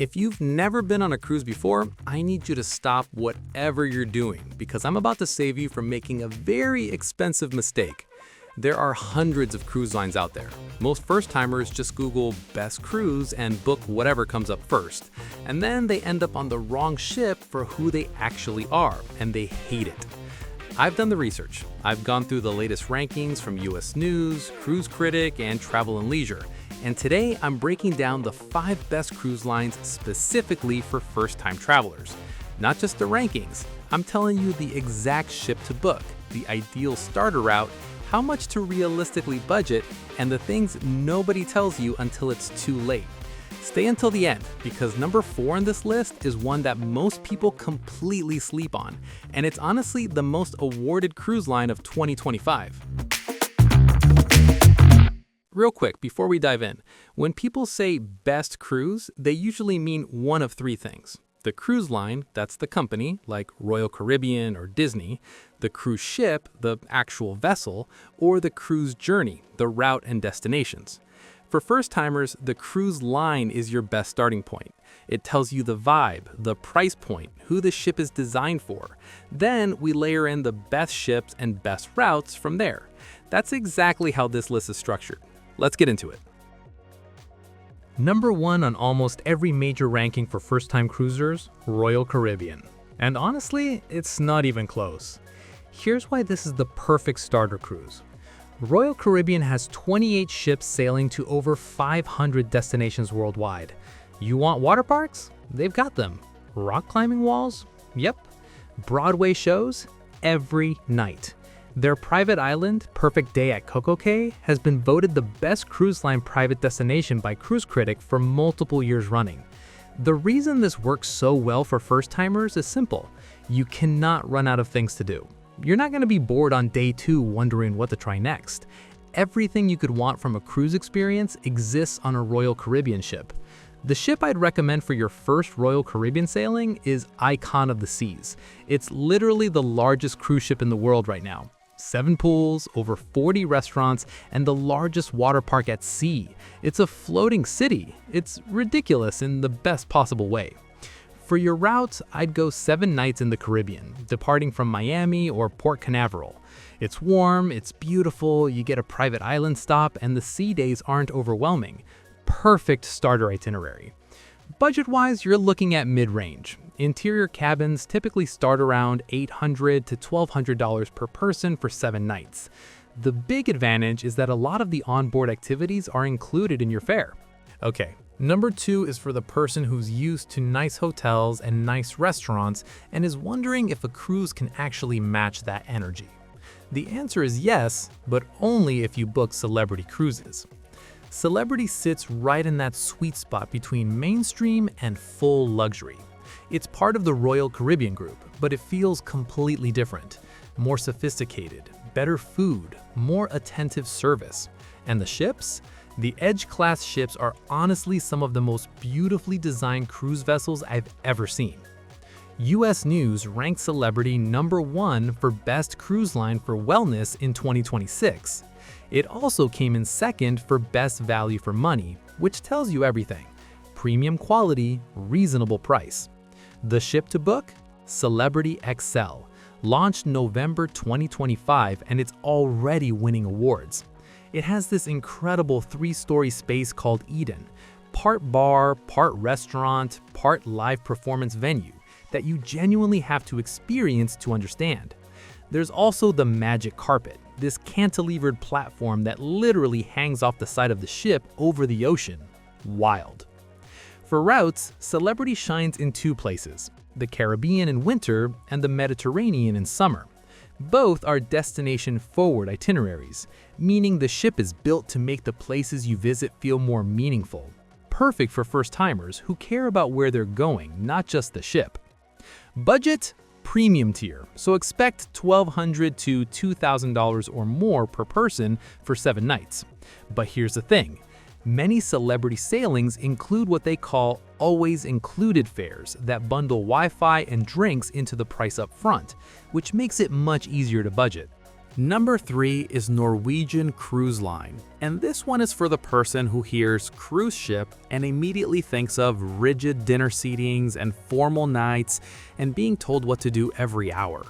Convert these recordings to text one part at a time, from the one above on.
If you've never been on a cruise before, I need you to stop whatever you're doing because I'm about to save you from making a very expensive mistake. There are hundreds of cruise lines out there. Most first-timers just Google best cruise and book whatever comes up first. And then they end up on the wrong ship for who they actually are, and they hate it. I've done the research. I've gone through the latest rankings from US News, Cruise Critic, and Travel and Leisure. And today I'm breaking down the 5 best cruise lines specifically for first-time travelers. Not just the rankings, I'm telling you the exact ship to book, the ideal starter route, how much to realistically budget, and the things nobody tells you until it's too late. Stay until the end, because number 4 on this list is one that most people completely sleep on, and it's honestly the most awarded cruise line of 2025. Real quick, before we dive in, when people say best cruise, they usually mean one of 3 things. The cruise line, that's the company, like Royal Caribbean or Disney, the cruise ship, the actual vessel, or the cruise journey, the route and destinations. For first-timers, the cruise line is your best starting point. It tells you the vibe, the price point, who the ship is designed for. Then we layer in the best ships and best routes from there. That's exactly how this list is structured. Let's get into it. Number 1 on almost every major ranking for first-time cruisers, Royal Caribbean. And honestly, it's not even close. Here's why this is the perfect starter cruise. Royal Caribbean has 28 ships sailing to over 500 destinations worldwide. You want water parks? They've got them. Rock climbing walls? Yep. Broadway shows? Every night. Their private island, Perfect Day at Coco Cay, has been voted the best cruise line private destination by Cruise Critic for multiple years running. The reason this works so well for first-timers is simple. You cannot run out of things to do. You're not going to be bored on day 2 wondering what to try next. Everything you could want from a cruise experience exists on a Royal Caribbean ship. The ship I'd recommend for your first Royal Caribbean sailing is Icon of the Seas. It's literally the largest cruise ship in the world right now. 7 pools, over 40 restaurants, and the largest water park at sea. It's a floating city. It's ridiculous in the best possible way. For your routes, I'd go 7 nights in the Caribbean, departing from Miami or Port Canaveral. It's warm, it's beautiful, you get a private island stop, and the sea days aren't overwhelming. Perfect starter itinerary. Budget-wise, you're looking at mid-range. Interior cabins typically start around $800 to $1,200 per person for 7 nights. The big advantage is that a lot of the onboard activities are included in your fare. Okay, number 2 is for the person who's used to nice hotels and nice restaurants and is wondering if a cruise can actually match that energy. The answer is yes, but only if you book Celebrity Cruises. Celebrity sits right in that sweet spot between mainstream and full luxury. It's part of the Royal Caribbean group, but it feels completely different. More sophisticated, better food, more attentive service. And the ships? The Edge-class ships are honestly some of the most beautifully designed cruise vessels I've ever seen. US News ranked Celebrity number 1 for best cruise line for wellness in 2026. It also came in second for best value for money, which tells you everything. Premium quality, reasonable price. The ship to book? Celebrity XL. Launched November 2025 and it's already winning awards. It has this incredible 3-story space called Eden. Part bar, part restaurant, part live performance venue that you genuinely have to experience to understand. There's also the magic carpet, this cantilevered platform that literally hangs off the side of the ship over the ocean. Wild. For routes, Celebrity shines in 2 places, the Caribbean in winter and the Mediterranean in summer. Both are destination-forward itineraries, meaning the ship is built to make the places you visit feel more meaningful. Perfect for first-timers who care about where they're going, not just the ship. Budget? Premium tier, so expect $1,200 to $2,000 or more per person for 7 nights. But here's the thing. Many Celebrity sailings include what they call always included fares that bundle Wi-Fi and drinks into the price up front, which makes it much easier to budget. Number 3 is Norwegian Cruise Line, and this one is for the person who hears cruise ship and immediately thinks of rigid dinner seatings and formal nights and being told what to do every hour.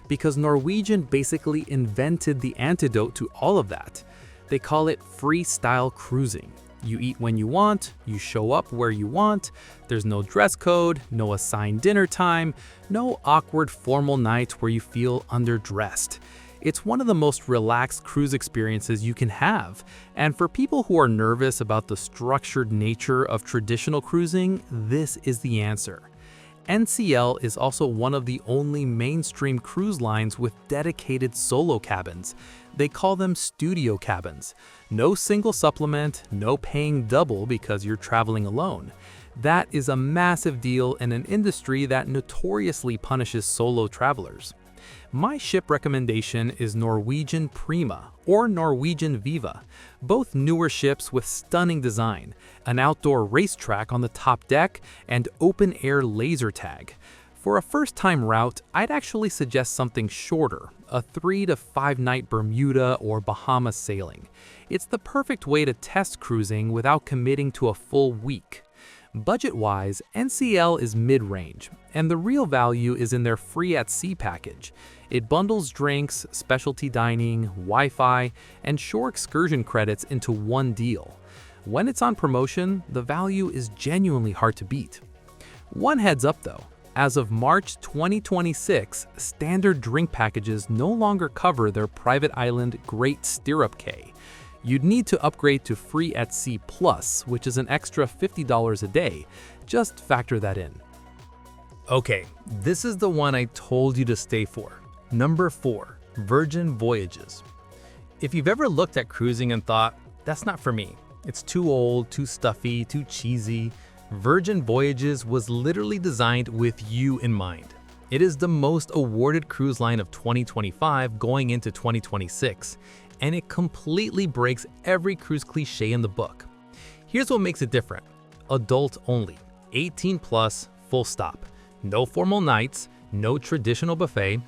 Because Norwegian basically invented the antidote to all of that. They call it freestyle cruising. You eat when you want, you show up where you want, there's no dress code, no assigned dinner time, no awkward formal nights where you feel underdressed. It's one of the most relaxed cruise experiences you can have, and for people who are nervous about the structured nature of traditional cruising, this is the answer. NCL is also one of the only mainstream cruise lines with dedicated solo cabins. They call them studio cabins. No single supplement, no paying double because you're traveling alone. That is a massive deal in an industry that notoriously punishes solo travelers. My ship recommendation is Norwegian Prima or Norwegian Viva, both newer ships with stunning design, an outdoor racetrack on the top deck, and open-air laser tag. For a first-time route, I'd actually suggest something shorter, a 3 to 5 night Bermuda or Bahamas sailing. It's the perfect way to test cruising without committing to a full week. Budget-wise, NCL is mid-range, and the real value is in their free at sea package. It bundles drinks, specialty dining, Wi-Fi, and shore excursion credits into one deal. When it's on promotion, the value is genuinely hard to beat. One heads up though, as of March 2026, standard drink packages no longer cover their private island Great Stirrup Cay. You'd need to upgrade to Free at Sea Plus, which is an extra $50 a day. Just factor that in. Okay, this is the one I told you to stay for. Number 4, Virgin Voyages. If you've ever looked at cruising and thought, that's not for me, it's too old, too stuffy, too cheesy, Virgin Voyages was literally designed with you in mind. It is the most awarded cruise line of 2025 going into 2026, and it completely breaks every cruise cliche in the book. Here's what makes it different. Adult only, 18 plus, full stop. No formal nights, no traditional buffet,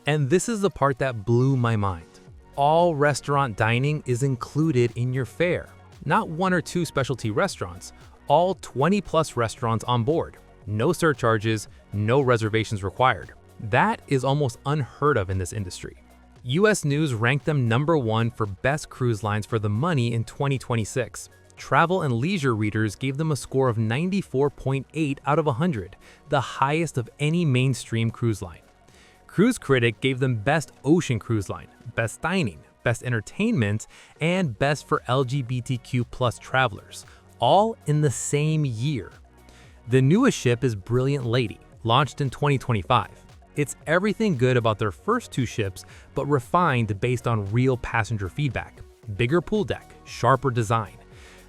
and this is the part that blew my mind. All restaurant dining is included in your fare. Not 1 or 2 specialty restaurants, all 20 plus restaurants on board. No surcharges, no reservations required. That is almost unheard of in this industry. US News ranked them number 1 for best cruise lines for the money in 2026. Travel and Leisure readers gave them a score of 94.8 out of 100, the highest of any mainstream cruise line. Cruise Critic gave them Best Ocean Cruise Line, Best Dining, Best Entertainment, and Best for LGBTQ+ travelers, all in the same year. The newest ship is Brilliant Lady, launched in 2025. It's everything good about their first 2 ships, but refined based on real passenger feedback. Bigger pool deck, sharper design.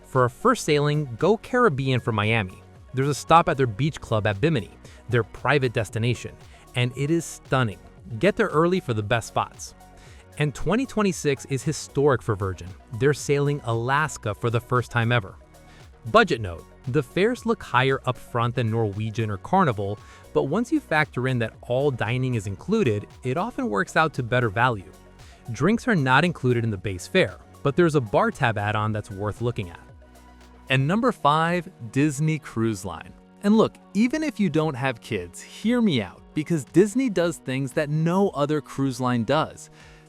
For a first sailing, go Caribbean for Miami. There's a stop at their beach club at Bimini, their private destination, and it is stunning. Get there early for the best spots. And 2026 is historic for Virgin. They're sailing Alaska for the first time ever. Budget note, the fares look higher up front than Norwegian or Carnival, but once you factor in that all dining is included, it often works out to better value. Drinks are not included in the base fare, but there's a bar tab add-on that's worth looking at. And number 5, Disney Cruise Line. And look, even if you don't have kids, hear me out, because Disney does things that no other cruise line does.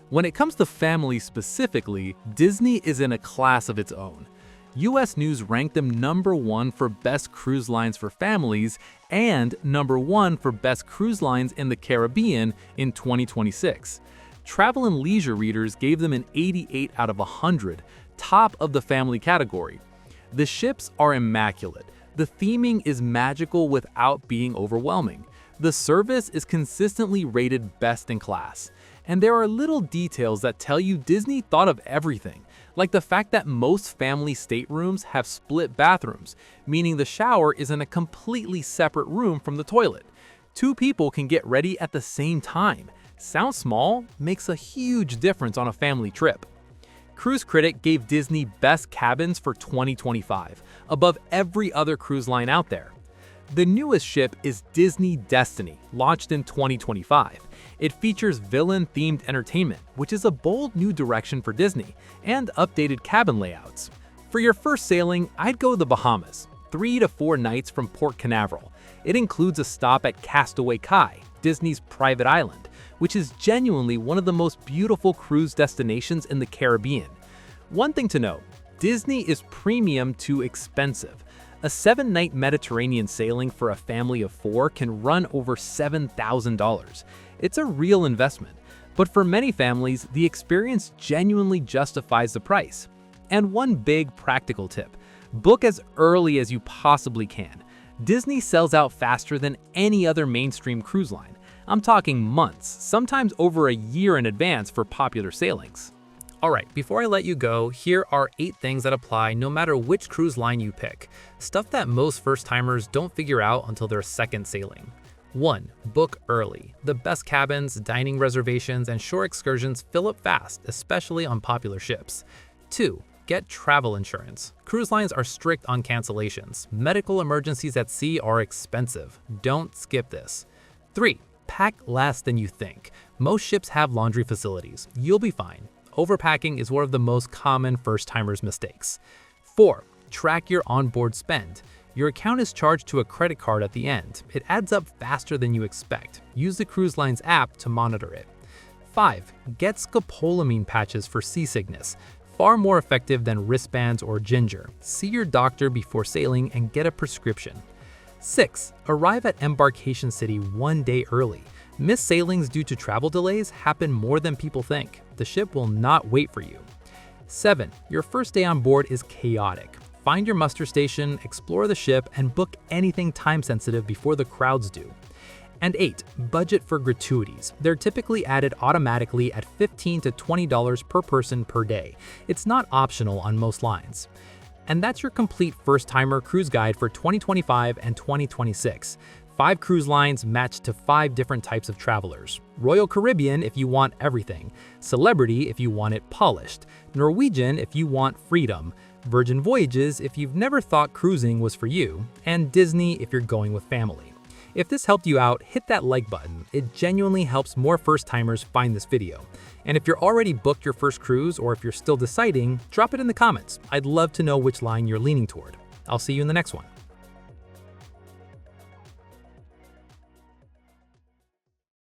When it comes to family specifically, Disney is in a class of its own. US News ranked them number 1 for best cruise lines for families and number 1 for best cruise lines in the Caribbean in 2026. Travel and Leisure readers gave them an 88 out of 100, top of the family category. The ships are immaculate. The theming is magical without being overwhelming. The service is consistently rated best in class. And there are little details that tell you Disney thought of everything, like the fact that most family staterooms have split bathrooms, meaning the shower is in a completely separate room from the toilet. 2 people can get ready at the same time. Sounds small, makes a huge difference on a family trip. Cruise Critic gave Disney best cabins for 2025, above every other cruise line out there. The newest ship is Disney Destiny, launched in 2025. It features villain-themed entertainment, which is a bold new direction for Disney, and updated cabin layouts. For your first sailing, I'd go the Bahamas, 3 to 4 nights from Port Canaveral. It includes a stop at Castaway Cay, Disney's private island, which is genuinely one of the most beautiful cruise destinations in the Caribbean. One thing to note, Disney is premium to expensive. A 7-night Mediterranean sailing for a family of 4 can run over $7,000. It's a real investment, but for many families, the experience genuinely justifies the price. And one big practical tip, book as early as you possibly can. Disney sells out faster than any other mainstream cruise line. I'm talking months, sometimes over a year in advance for popular sailings. Alright, before I let you go, here are 8 things that apply no matter which cruise line you pick. Stuff that most first-timers don't figure out until their second sailing. 1. Book early. The best cabins, dining reservations, and shore excursions fill up fast, especially on popular ships. 2. Get travel insurance. Cruise lines are strict on cancellations. Medical emergencies at sea are expensive. Don't skip this. 3. Pack less than you think. Most ships have laundry facilities. You'll be fine. Overpacking is one of the most common first-timers' mistakes. 4. Track your onboard spend. Your account is charged to a credit card at the end. It adds up faster than you expect. Use the cruise line's app to monitor it. 5. Get scopolamine patches for seasickness. Far more effective than wristbands or ginger. See your doctor before sailing and get a prescription. 6. Arrive at embarkation city 1 day early. Missed sailings due to travel delays happen more than people think. The ship will not wait for you. 7. Your first day on board is chaotic. Find your muster station, explore the ship, and book anything time-sensitive before the crowds do. And 8. Budget for gratuities. They're typically added automatically at $15 to $20 per person per day. It's not optional on most lines. And that's your complete first-timer cruise guide for 2025 and 2026. 5 cruise lines matched to 5 different types of travelers. Royal Caribbean if you want everything. Celebrity if you want it polished. Norwegian if you want freedom. Virgin Voyages if you've never thought cruising was for you. And Disney if you're going with family. If this helped you out, hit that like button. It genuinely helps more first-timers find this video. And if you're already booked your first cruise or if you're still deciding, drop it in the comments. I'd love to know which line you're leaning toward. I'll see you in the next one.